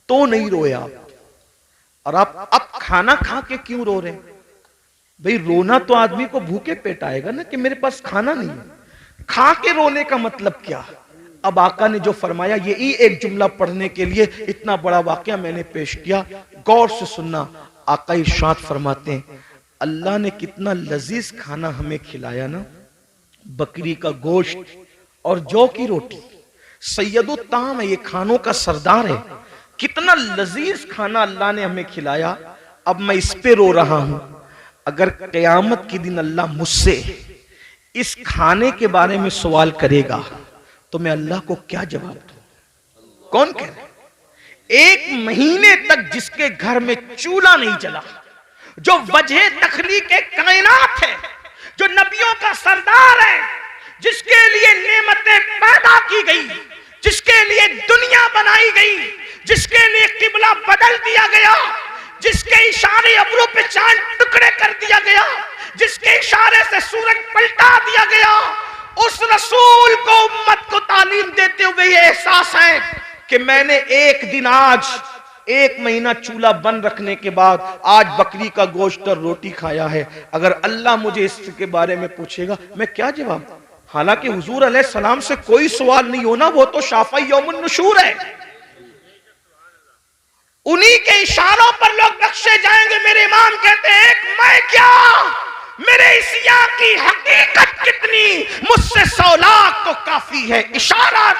तो नहीं रोए आप, और आप अब खाना खा के क्यों रो रहे? भाई रोना तो आदमी को भूखे पेट आएगा ना, कि मेरे पास खाना नहीं है। खा के रोने का मतलब क्या? अब आका ने जो फरमाया, यही एक जुमला पढ़ने के लिए इतना बड़ा वाकया मैंने पेश किया। गौर से सुनना। आका इरशाद फरमाते हैं, अल्लाह ने कितना लजीज खाना हमें खिलाया ना, बकरी का गोश्त और जौ की रोटी। सैयदुत ताम है, ये खानों का सरदार है। कितना लजीज खाना अल्लाह ने हमें खिलाया। अब मैं इस पे रो रहा हूं। अगर क़यामत के दिन अल्लाह मुझसे इस खाने के बारे में सवाल करेगा तो मैं अल्लाह को क्या जवाब दूं? कौन कह रहा है? 1 महीने तक जिसके घर में चूल्हा नहीं जला, जो वजह तखलीक कायनात है, जो नबियों का सरदार है, जिसके लिए नेमतें पैदा की गई, जिसके लिए दुनिया बनाई गई, जिसके लिए किबला बदल दिया गया, जिसके इशारे अब्रों पे चांद टुकड़े कर दिया गया, जिसके इशारे से सूरज पलटा दिया गया, उस रसूल को उम्मत को तालीम देते हुए ये एहसास है कि मैंने एक दिन, आज 1 महीना चूल्हा बंद रखने के बाद आज बकरी का गोश्त और रोटी खाया है। अगर अल्लाह मुझे इसके बारे में पूछेगा मैं क्या जवाब? हालांकि हुजूर अलैहिस्सलाम से कोई सवाल नहीं होना, वो तो शाफ़ई यौमुन नुशूर है। उन्हीं के इशारों पर लोग बख्शे जाएंगे। मेरे इमाम कहते हैं, मैं क्या, मेरे इसिया की हकीकत कितनी, मुझसे 100 लाख तो काफी है। इशारा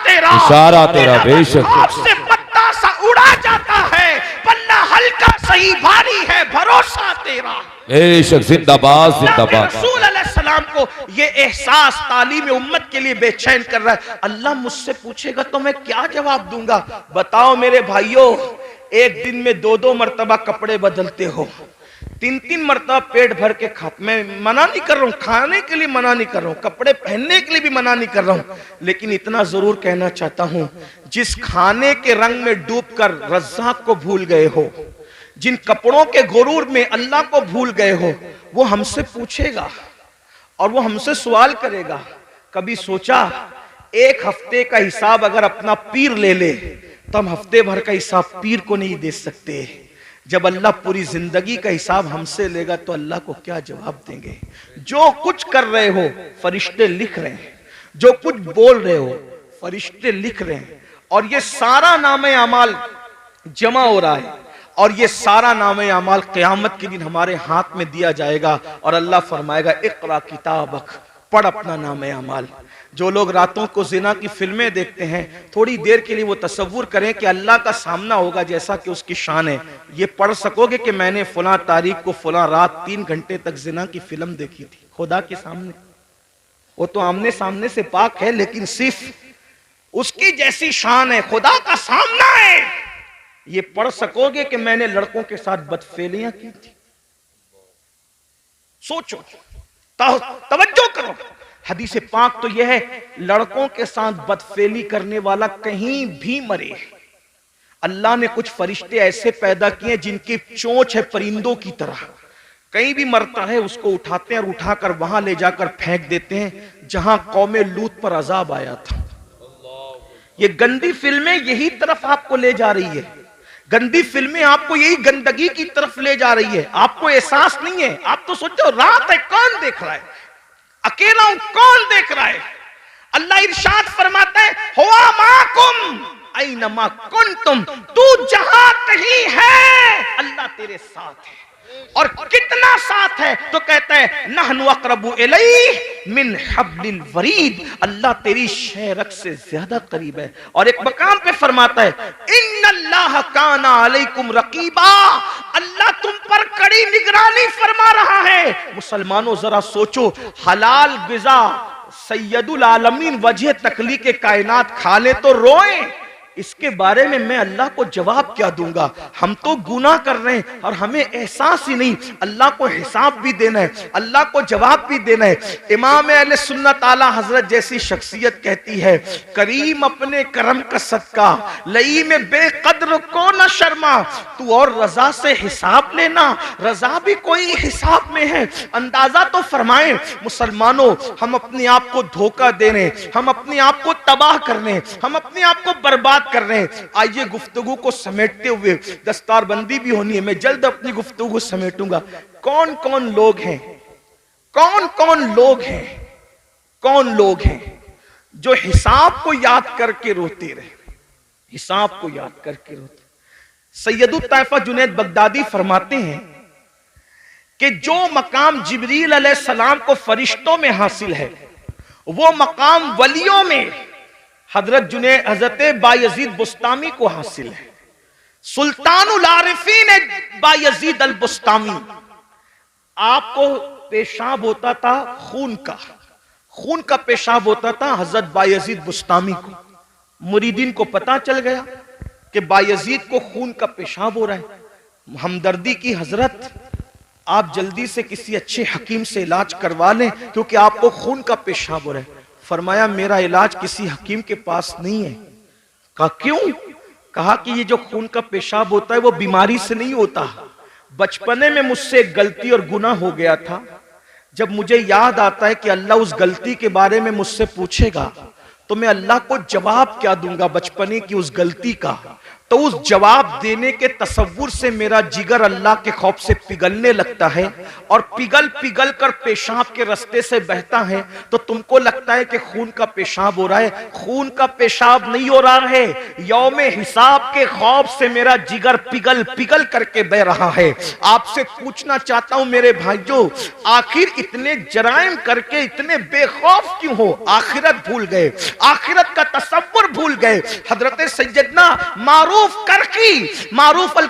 तेरा बेशक आपसे पत्ता सा उड़ा जाता है, पन्ना हल्का सही भारी है, भरोसा तेरा बेशक। जिंदाबाद जिंदाबाद। रसूल अलैहिस्सलाम को ये एहसास तालीम उम्मत के लिए बेचैन कर रहा है। अल्लाह मुझसे पूछेगा तो मैं क्या जवाब दूंगा? बताओ मेरे भाइयों, एक दिन में 2-2 मरतबा कपड़े बदलते हो, 3-3 मरतबा पेट भर के खाते। मैं मना नहीं कर रहा हूं, खाने के लिए मना नहीं कर रहा हूं, कपड़े पहनने के लिए भी मना नहीं कर रहा हूं, लेकिन इतना जरूर कहना चाहता हूं, जिस खाने के रंग में डूबकर रज़्ज़ाक़ को भूल गए हो, जिन कपड़ों के गुरूर में अल्लाह को भूल गए हो, वो हमसे पूछेगा और वो हमसे सवाल करेगा। कभी सोचा 1 हफ्ते का हिसाब अगर अपना पीर ले ले तो हम हफ्ते भर का हिसाब पीर को नहीं दे सकते। जब अल्लाह पूरी जिंदगी का हिसाब हमसे लेगा तो अल्लाह को क्या जवाब देंगे? जो कुछ कर रहे हो फरिश्ते लिख रहे हैं, जो कुछ बोल रहे हो फरिश्ते लिख रहे हैं, और ये सारा नामे अमाल जमा हो रहा है, और ये सारा नामे अमाल क़यामत के दिन हमारे हाथ में दिया जाएगा। और अल्लाह फरमाएगा, इक़रा किताबक, पढ़ अपना नामे अमाल। जो लोग रातों को जिना की फिल्में देखते हैं, थोड़ी देर के लिए वो तसव्वुर करें कि अल्लाह का सामना होगा जैसा कि उसकी शान है। ये पढ़ सकोगे कि मैंने फलां तारीख को फलां रात 3 घंटे तक जिना की फिल्म देखी थी खुदा के सामने। वो तो आमने सामने से पाक है, लेकिन सिर्फ उसकी जैसी शान है, खुदा का सामना है। ये पढ़ सकोगे कि मैंने लड़कों के साथ बदफेलियां की थी। सोचो, तवज्जो करो। हदीस पाक तो यह है, लड़कों के साथ बदफेली करने वाला कहीं भी मरे। अल्लाह ने कुछ फरिश्ते ऐसे पैदा किए जिनकी चोंच है परिंदों की तरह, कहीं भी मरता है उसको उठाते हैं और उठाकर वहां ले जाकर फेंक देते हैं जहां कौमे लूत पर अजाब आया था। ये गंदी फिल्में यही तरफ आपको ले जा रही है, गंदी फिल्में आपको यही गंदगी की तरफ ले जा रही है। आपको एहसास नहीं है, आप तो सोचो रात है, कौन देख रहा है, अकेला हूं, कौन देख रहा है? अल्लाह इरशाद फरमाता है, हुआ माकुम ऐनमा कुंतुम, तू जहां कहीं है अल्लाह तेरे साथ है। और कितना साथ है तो कहता है नहनु अक़रबु इलैहि मिन हब्लिल वरीद, अल्लाह तेरी शेरक से ज्यादा करीब है। और एक मकाम पे फरमाता है इन्नल्लाह काना अलैकुम रकीबा, अल्लाह तुम पर कड़ी निगरानी फरमा रहा है। मुसलमानों जरा सोचो, हलाल गिज़ा सैयदुल आलमीन वजह तखलीक कायनात खा ले तो रोए, इसके बारे में मैं अल्लाह को जवाब क्या दूंगा? हम तो गुनाह कर रहे हैं और हमें एहसास ही नहीं। अल्लाह को हिसाब भी देना है, अल्लाह को जवाब भी देना है। इमाम अहले सुन्नत आला हजरत जैसी शख्सियत कहती है करीम अपने करम का सदका लई में बेकद्र को न शर्मा, तू और रजा से हिसाब लेना, रजा भी कोई हिसाब में है। अंदाजा तो फरमाए मुसलमानों, हम अपने आप को धोखा दे रहे हैं, हम अपने आप को तबाह कर रहे हैं, हम अपने आप को बर्बाद कर रहे हैं। आइए गुफ्तगू को समेटते हुए, दस्तारबंदी भी होनी है, मैं जल्द अपनी गुफ्तगू समेटूंगा। कौन कौन लोग हैं, कौन कौन लोग हैं, कौन लोग हैं जो हिसाब को याद करके रोते रहे, हिसाब को याद करके रोते। सैयदुत ताइफा जुनैद बगदादी फरमाते हैं कि जो मकाम जिब्रील अलैहिस्सलाम को फरिश्तों में हासिल है, वो मकाम वलियों में हजरत बायजीद बुस्तामी को हासिल है। सुल्तानुल आरिफीन बायजीद अल बुस्तामी, आपको पेशाब होता था खून का पेशाब होता था हजरत बायजीद बुस्तामी को। मुरीदीन को पता चल गया कि बायजीद को खून का पेशाब हो रहा है। हमदर्दी की हजरत, आप जल्दी से किसी अच्छे हकीम से इलाज करवा लें क्योंकि आपको खून का पेशाब हो रहा है। फरमाया मेरा इलाज किसी हकीम के पास नहीं है। कहा क्यों? कहा कि ये जो खून का पेशाब होता है वो बीमारी से नहीं होता। बचपने में मुझसे एक गलती और गुनाह हो गया था, जब मुझे याद आता है कि अल्लाह उस गलती के बारे में मुझसे पूछेगा तो मैं अल्लाह को जवाब क्या दूंगा बचपने की उस गलती का। तो उस जवाब देने के तसव्वुर से मेरा जिगर अल्लाह के खौफ से पिघलने लगता है और पिघल पिघल कर पेशाब के रास्ते से बहता है। तो तुमको लगता है कि खून का पेशाब हो रहा है, खून का पेशाब नहीं हो रहा है, यौमे हिसाब के खौफ से मेरा जिगर पिघल पिघल करके बह रहा है। आपसे पूछना चाहता हूं मेरे भाइयों, आखिर इतने जराइम करके इतने बेखौफ क्यों हो? आखिरत भूल गए, आखिरत का तसव्वुर भूल गए। हजरत सैयदना मारूफ अल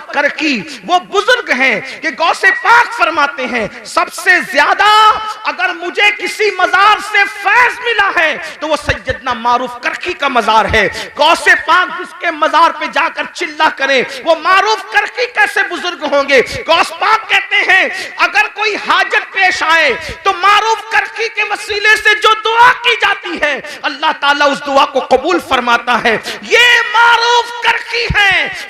करकी वो बुजुर्ग हैं कि गौसे पाक फरमाते हैं सबसे ज्यादा अगर मुझे किसी मजार से फैज मिला है तो वो सैयदना मारूफ करकी का मजार है। गौसे पाक जिसके मजार पे जाकर चिल्ला करे वो मारूफ करकी कैसे बुजुर्ग होंगे? गौस पाक कहते हैं अगर कोई हाजत पेश आए तो मारूफ करकी के वसीले से जो दुआ की जाती है अल्लाह ताला उस दुआ को कबूल फरमाता है। ये मारूफ करकी है।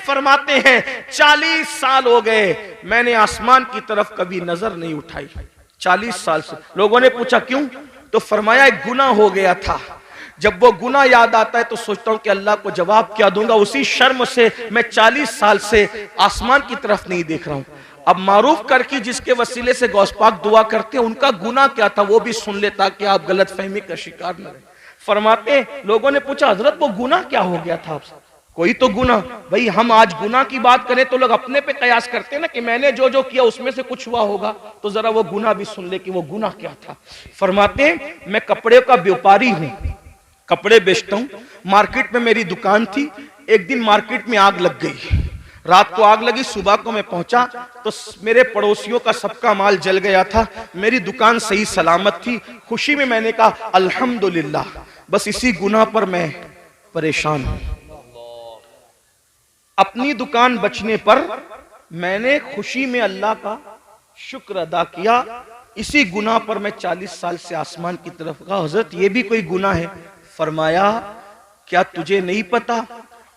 फरमाते हैं 40 साल हो गए मैंने आसमान की तरफ कभी नजर नहीं उठाई। 40 साल से। लोगों ने पूछा क्यों? तो फरमाया एक गुनाह हो गया था, जब वो गुनाह याद आता है तो सोचता हूं कि अल्लाह को जवाब क्या दूंगा। उसी शर्म से मैं 40 साल से आसमान की तरफ नहीं देख रहा हूं। अब मारूफ करके जिसके वसीले से गौस पाक दुआ करते हैं उनका गुनाह क्या था वो भी सुन ले ताकि आप गलत फहमी का शिकार न रहे। फरमाते लोगों ने पूछा हजरत वो गुनाह क्या हो गया था आपसे? कोई तो गुनाह। भाई हम आज गुनाह की बात करें तो लोग अपने पे कयास करते हैं ना कि मैंने जो जो किया उसमें से कुछ हुआ होगा, तो जरा वो गुनाह भी सुन ले कि वो गुनाह क्या था। फरमाते मैं कपड़े का व्यापारी हूं, कपड़े बेचता हूं। मार्केट में मेरी दुकान थी। एक दिन मार्केट में आग लग गई, रात को आग लगी, सुबह को मैं पहुंचा तो मेरे पड़ोसियों का सबका माल जल गया था। मेरी दुकान सही सलामत थी। खुशी में मैंने कहा अल्हम्दुलिल्लाह। बस इसी गुनाह पर मैं परेशान हूं। अपनी दुकान बचने पर मैंने खुशी में अल्लाह का शुक्र अदा किया। इसी गुनाह पर मैं 40 साल से आसमान की तरफ। कहा हजरत ये भी कोई गुनाह है? फरमाया क्या तुझे नहीं पता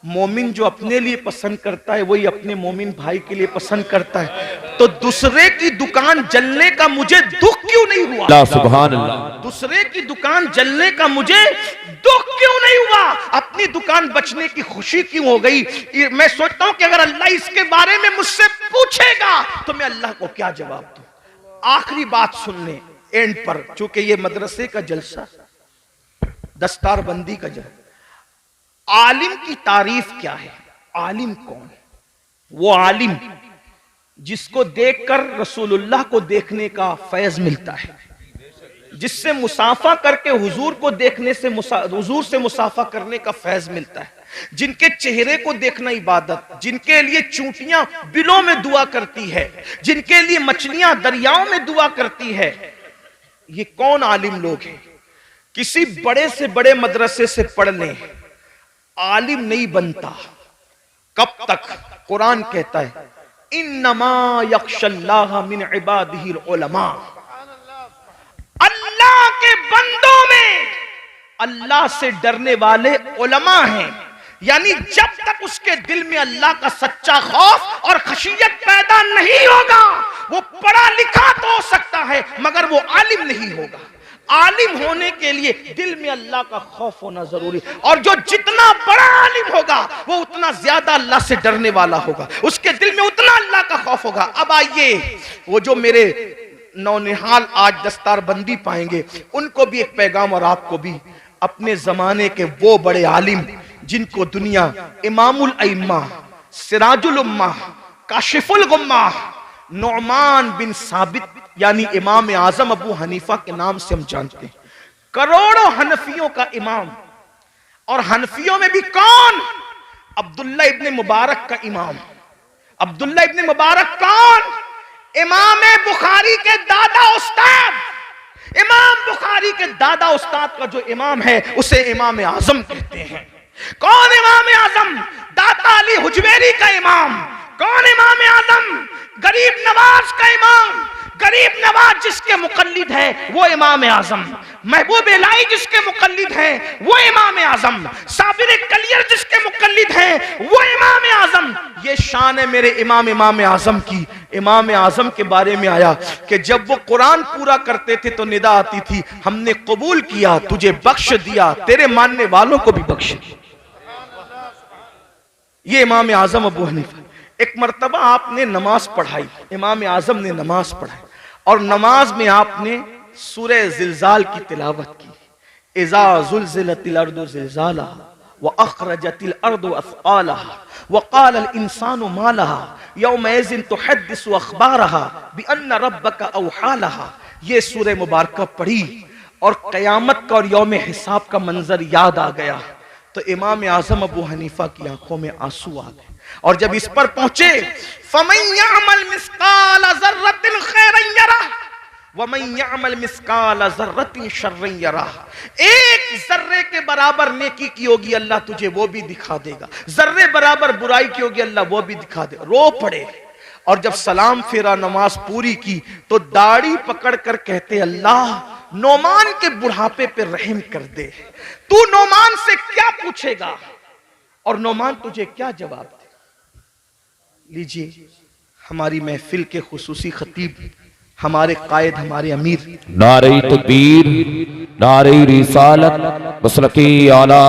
मोमिन जो अपने लिए पसंद करता है वही अपने मोमिन भाई के लिए पसंद करता है। तो दूसरे की दुकान जलने का मुझे दुख क्यों नहीं हुआ? सुभान अल्लाह। दूसरे की दुकान जलने का मुझे दुख क्यों नहीं हुआ? अपनी दुकान बचने की खुशी क्यों हो गई? मैं सोचता हूं कि अगर अल्लाह इसके बारे में मुझसे पूछेगा तो मैं अल्लाह को क्या जवाब दूं? आखिरी बात सुन ले एंड पर, चूंकि ये मदरसे का जलसा, दस्तारबंदी का जलसा। आलिम की तारीफ क्या है? आलिम कौन? वो आलिम जिसको देखकर रसूलुल्लाह को देखने का फैज मिलता है, जिससे मुसाफा करके हुजूर को देखने से हुजूर से मुसाफा करने का फैज मिलता है, जिनके चेहरे को देखना इबादत, जिनके लिए चूंटियां बिलों में दुआ करती है, जिनके लिए मछलियां दरियाओं में दुआ करती है। ये कौन आलिम लोग हैं? किसी बड़े से बड़े मदरसे से पढ़ लें, आलिम नहीं बनता। कब तक? कुरान कहता है इन्नमा यख्शल्लाह मिन इबादिहिल उलमा, अल्लाह के बंदों में अल्लाह से डरने वाले उलमा हैं। यानी जब तक उसके दिल में अल्लाह का सच्चा खौफ और खशियत पैदा नहीं होगा, वो पढ़ा लिखा तो हो सकता है मगर वो आलिम नहीं होगा। आलिम होने के लिए दिल में अल्लाह का खौफ होना जरूरी, और जो जितना बड़ा आलिम होगा वो उतना ज्यादा अल्लाह से डरने वाला होगा, उसके दिल में उतना अल्लाह का खौफ होगा। अब आइए, वो जो मेरे नौनिहाल आज दस्तारबंदी पाएंगे, उनको भी एक पैगाम और आपको भी, अपने जमाने के वो बड़े आलिम जिनको दुनिया इमामुल अइम्मा, सिराजुल उम्मा, काशिफुल गुम्मा, नुअमान बिन साबित यानी इमाम आजम अबू हनीफा के नाम से हम जानते हैं, करोड़ों हनफियों का इमाम, और हनफियों में भी कौन? अब्दुल्ला इब्ने मुबारक का इमाम। अब्दुल्ला इब्ने मुबारक कौन? इमाम बुखारी के दादा उस्ताद। इमाम बुखारी के दादा उस्ताद का जो इमाम है उसे इमाम आजम कहते हैं। कौन इमाम आजम? दाता अली हुजवेरी का इमाम। कौन इमाम आजम? गरीब नवाज का इमाम। गरीब नवाज जिसके मुकल्लिद है वो इमाम आजम। महबूब इलाही जिसके मुकल्लिद है वो इमाम आजम। साबिर कलियर जिसके मुकल्लिद है वो इमाम आजम। ये शान है मेरे इमाम आजम की। इमाम आजम के बारे में आया कि जब वो कुरान पूरा करते थे तो निदा आती थी, हमने कबूल किया, तुझे बख्श दिया, तेरे मानने वालों को भी बख्श दिया। ये इमाम आजम अबू हनीफा। एक मर्तबा आपने नमाज पढ़ाई, इमाम आजम ने नमाज पढ़ाई, और नमाज में आपने सूरह जिलजाल की तिलावत की। इज़ा ज़ुलज़िलतिल अर्दु ज़िलज़ालहा व अख़रजतिल अर्दु अथक़ालहा व क़ालल इंसानु मा लहा यौमइज़िन तुहद्दिसु अख़बारहा बिअन्न रब्बका औहा लहा। ये सूरह मुबारक पढ़ी और क़यामत का और यौम हिसाब का मंजर याद आ गया तो इमाम आजम अबू हनीफा की आंखों में आंसू आ गए। और जब इस पर पहुंचे, फमन यअमल मिस्काल ज़र्रतिन खैरन यरह व मन यअमल मिस्काल ज़र्रतिन शर्रन यरह। एक जर्रे के बराबर नेकी की होगी अल्लाह तुझे वो भी दिखा देगा, जर्रे बराबर बुराई की होगी अल्लाह वो भी दिखा देगा। रो पड़े, और जब सलाम फेरा नमाज पूरी की तो दाढ़ी पकड़ कर कहते, अल्लाह नोमान के बुढ़ापे पे रहम कर दे। तू नोमान से क्या पूछेगा और नोमान तुझे क्या जवाब दे। लीजिए, हमारी महफिल के खुसूसी खतीब, हमारे कायद, हमारे अमीर, नारे तकबीर, नारे रिसालत, मसलके आला।